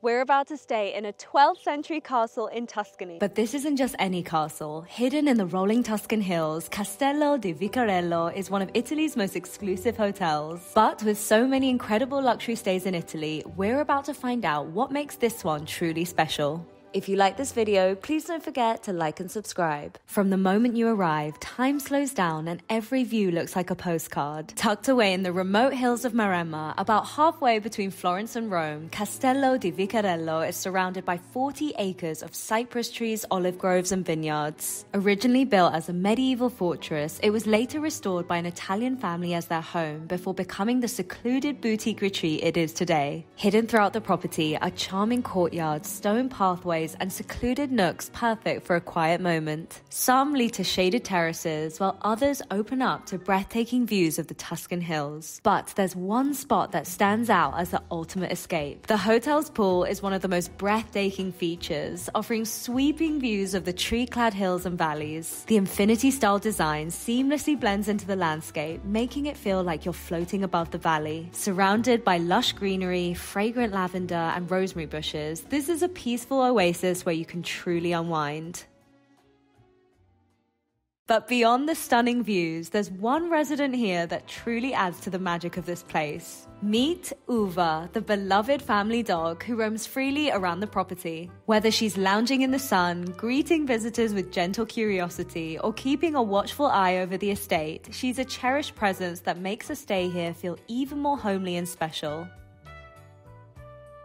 We're about to stay in a 12th century castle in Tuscany. But this isn't just any castle. Hidden in the rolling Tuscan hills, Castello di Vicarello is one of Italy's most exclusive hotels. But with so many incredible luxury stays in Italy, we're about to find out what makes this one truly special. If you like this video, please don't forget to like and subscribe. From the moment you arrive, time slows down and every view looks like a postcard. Tucked away in the remote hills of Maremma, about halfway between Florence and Rome, Castello di Vicarello is surrounded by 40 acres of cypress trees, olive groves and vineyards. Originally built as a medieval fortress, it was later restored by an Italian family as their home before becoming the secluded boutique retreat it is today. Hidden throughout the property are charming courtyards, stone pathways and secluded nooks perfect for a quiet moment. Some lead to shaded terraces, while others open up to breathtaking views of the Tuscan hills. But there's one spot that stands out as the ultimate escape. The hotel's pool is one of the most breathtaking features, offering sweeping views of the tree-clad hills and valleys. The infinity-style design seamlessly blends into the landscape, making it feel like you're floating above the valley. Surrounded by lush greenery, fragrant lavender and rosemary bushes, this is a peaceful oasis where you can truly unwind. But beyond the stunning views, there's one resident here that truly adds to the magic of this place. Meet Uva, the beloved family dog who roams freely around the property. Whether she's lounging in the sun, greeting visitors with gentle curiosity, or keeping a watchful eye over the estate, she's a cherished presence that makes a stay here feel even more homely and special.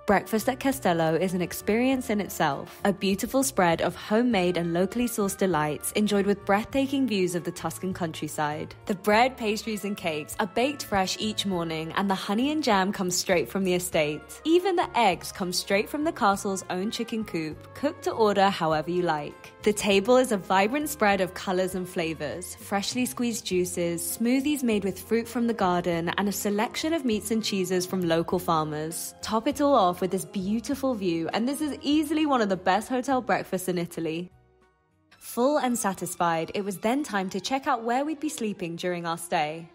Breakfast at Castello is an experience in itself. A beautiful spread of homemade and locally sourced delights enjoyed with breathtaking views of the Tuscan countryside. The bread, pastries and cakes are baked fresh each morning and the honey and jam comes straight from the estate. Even the eggs come straight from the castle's own chicken coop, cooked to order however you like. The table is a vibrant spread of colors and flavors, freshly squeezed juices, smoothies made with fruit from the garden, and a selection of meats and cheeses from local farmers. Top it all off with this beautiful view, and this is easily one of the best hotel breakfasts in Italy. Full and satisfied, it was then time to check out where we'd be sleeping during our stay.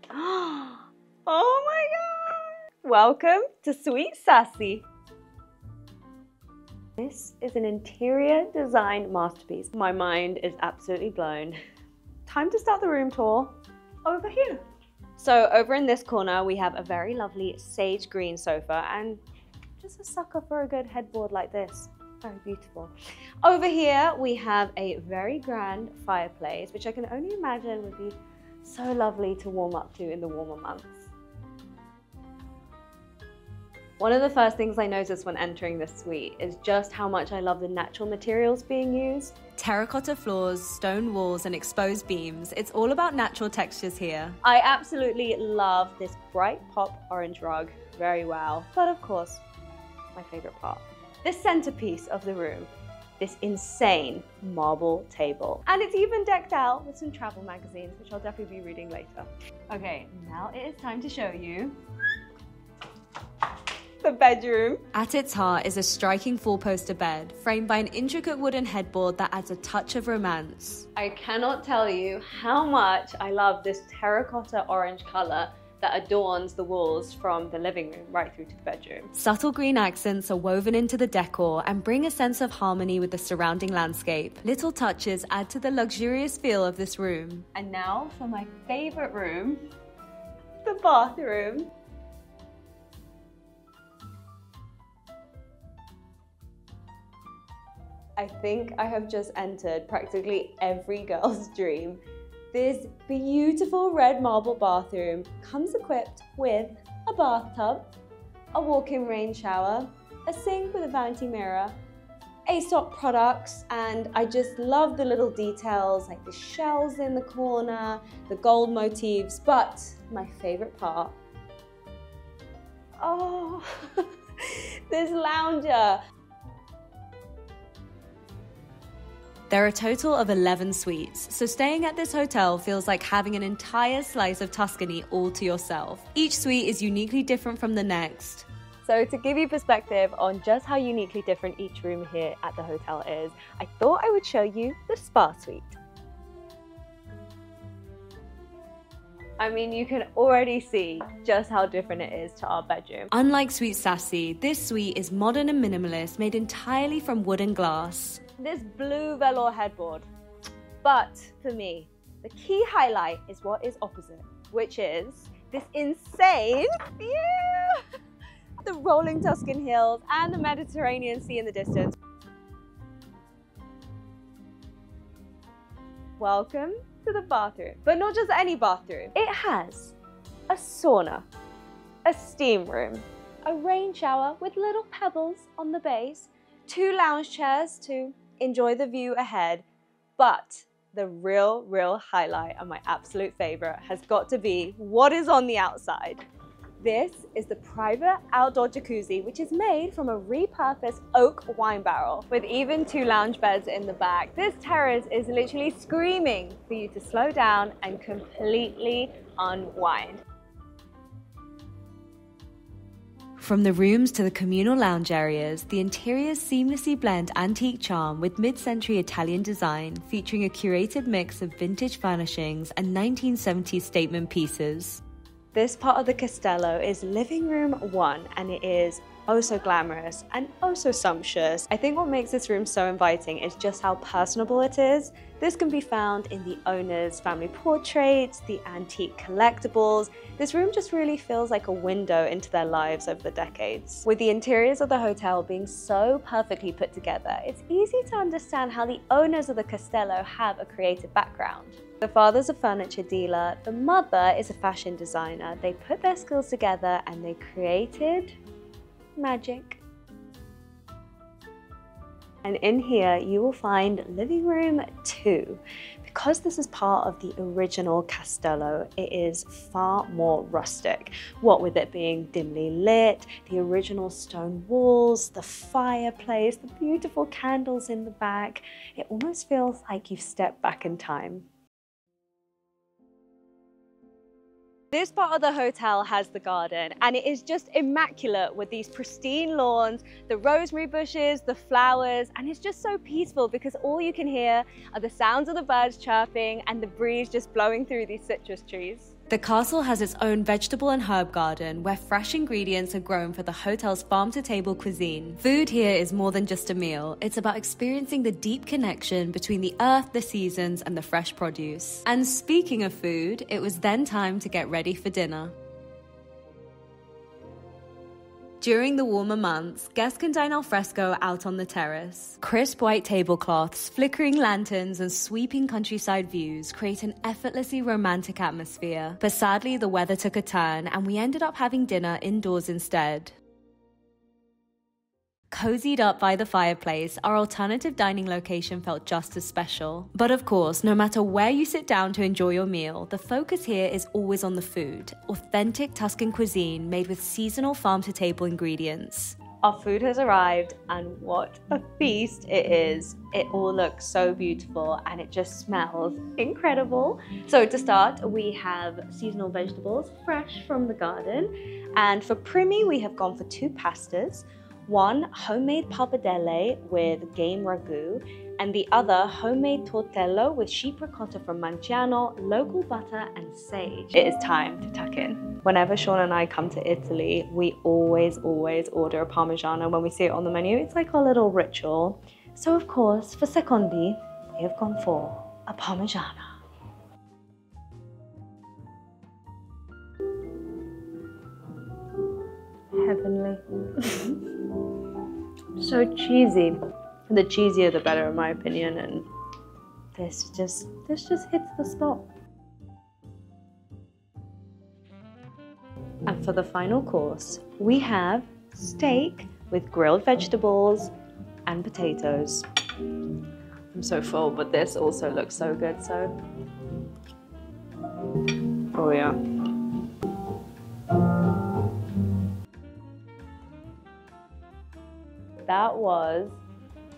Oh my god! Welcome to Suite Sassi. This is an interior design masterpiece. My mind is absolutely blown. Time to start the room tour over here. So over in this corner, we have a very lovely sage green sofa and just a sucker for a good headboard like this. Very beautiful. Over here, we have a very grand fireplace, which I can only imagine would be so lovely to warm up to in the warmer months. One of the first things I noticed when entering this suite is just how much I love the natural materials being used. Terracotta floors, stone walls and exposed beams, it's all about natural textures here. I absolutely love this bright pop orange rug very well. But of course, my favorite part, the centerpiece of the room, this insane marble table. And it's even decked out with some travel magazines, which I'll definitely be reading later. Okay, now it is time to show you the bedroom. At its heart is a striking four-poster bed, framed by an intricate wooden headboard that adds a touch of romance. I cannot tell you how much I love this terracotta orange color that adorns the walls from the living room right through to the bedroom. Subtle green accents are woven into the decor and bring a sense of harmony with the surrounding landscape. Little touches add to the luxurious feel of this room. And now for my favorite room, the bathroom. I think I have just entered practically every girl's dream. This beautiful red marble bathroom comes equipped with a bathtub, a walk-in rain shower, a sink with a vanity mirror, Aesop products, and I just love the little details like the shells in the corner, the gold motifs, but my favorite part, oh, this lounger. There are a total of 11 suites, so staying at this hotel feels like having an entire slice of Tuscany all to yourself. Each suite is uniquely different from the next. So to give you perspective on just how uniquely different each room here at the hotel is, I thought I would show you the spa suite. I mean, you can already see just how different it is to our bedroom. Unlike Suite Sassi, this suite is modern and minimalist, made entirely from wood and glass. This blue velour headboard. But for me, the key highlight is what is opposite, which is this insane view! The rolling Tuscan hills and the Mediterranean Sea in the distance. Welcome to the bathroom, but not just any bathroom. It has a sauna, a steam room, a rain shower with little pebbles on the base, 2 lounge chairs to enjoy the view ahead. But the real highlight and my absolute favorite has got to be what is on the outside. This is the private outdoor jacuzzi, which is made from a repurposed oak wine barrel with even 2 lounge beds in the back. This terrace is literally screaming for you to slow down and completely unwind. From the rooms to the communal lounge areas, the interiors seamlessly blend antique charm with mid-century Italian design, featuring a curated mix of vintage furnishings and 1970s statement pieces. This part of the Castello is living room 1, and it is oh so glamorous and oh so sumptuous. I think what makes this room so inviting is just how personable it is. This can be found in the owner's family portraits, the antique collectibles. This room just really feels like a window into their lives over the decades. With the interiors of the hotel being so perfectly put together, it's easy to understand how the owners of the Castello have a creative background. The father's a furniture dealer, the mother is a fashion designer. They put their skills together and they created magic. And in here you will find living room 2. Because this is part of the original Castello, it is far more rustic. What with it being dimly lit, the original stone walls, the fireplace, the beautiful candles in the back, it almost feels like you've stepped back in time. This part of the hotel has the garden, and it is just immaculate with these pristine lawns, the rosemary bushes, the flowers, and it's just so peaceful because all you can hear are the sounds of the birds chirping and the breeze just blowing through these citrus trees. The castle has its own vegetable and herb garden where fresh ingredients are grown for the hotel's farm-to-table cuisine. Food here is more than just a meal. It's about experiencing the deep connection between the earth, the seasons, and the fresh produce. And speaking of food, it was then time to get ready for dinner. During the warmer months, guests can dine alfresco out on the terrace. Crisp white tablecloths, flickering lanterns, and sweeping countryside views create an effortlessly romantic atmosphere. But sadly, the weather took a turn, and we ended up having dinner indoors instead. Cozied up by the fireplace, our alternative dining location felt just as special. But of course, no matter where you sit down to enjoy your meal, the focus here is always on the food. Authentic Tuscan cuisine made with seasonal farm-to-table ingredients. Our food has arrived, and what a feast it is. It all looks so beautiful and it just smells incredible. So to start, we have seasonal vegetables fresh from the garden. And for primi, we have gone for 2 pastas. One homemade pappardelle with game ragu, and the other homemade tortello with sheep ricotta from Manciano, local butter and sage. It is time to tuck in. Whenever Sean and I come to Italy, we always order a Parmigiano when we see it on the menu. It's like our little ritual. So of course, for secondi, we have gone for a Parmigiano. Heavenly. So cheesy. The cheesier the better in my opinion, and this just hits the spot. And for the final course, we have steak with grilled vegetables and potatoes. I'm so full, but this also looks so good, so. Oh yeah. That was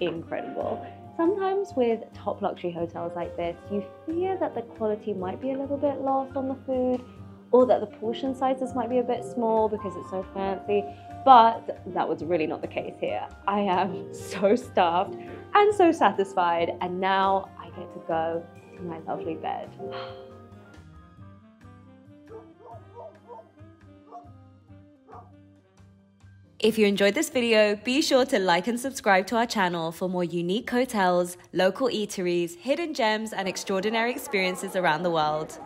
incredible. Sometimes with top luxury hotels like this, you fear that the quality might be a little bit lost on the food, or that the portion sizes might be a bit small because it's so fancy, but that was really not the case here. I am so stuffed and so satisfied, and now I get to go to my lovely bed. If you enjoyed this video, be sure to like and subscribe to our channel for more unique hotels, local eateries, hidden gems, and extraordinary experiences around the world.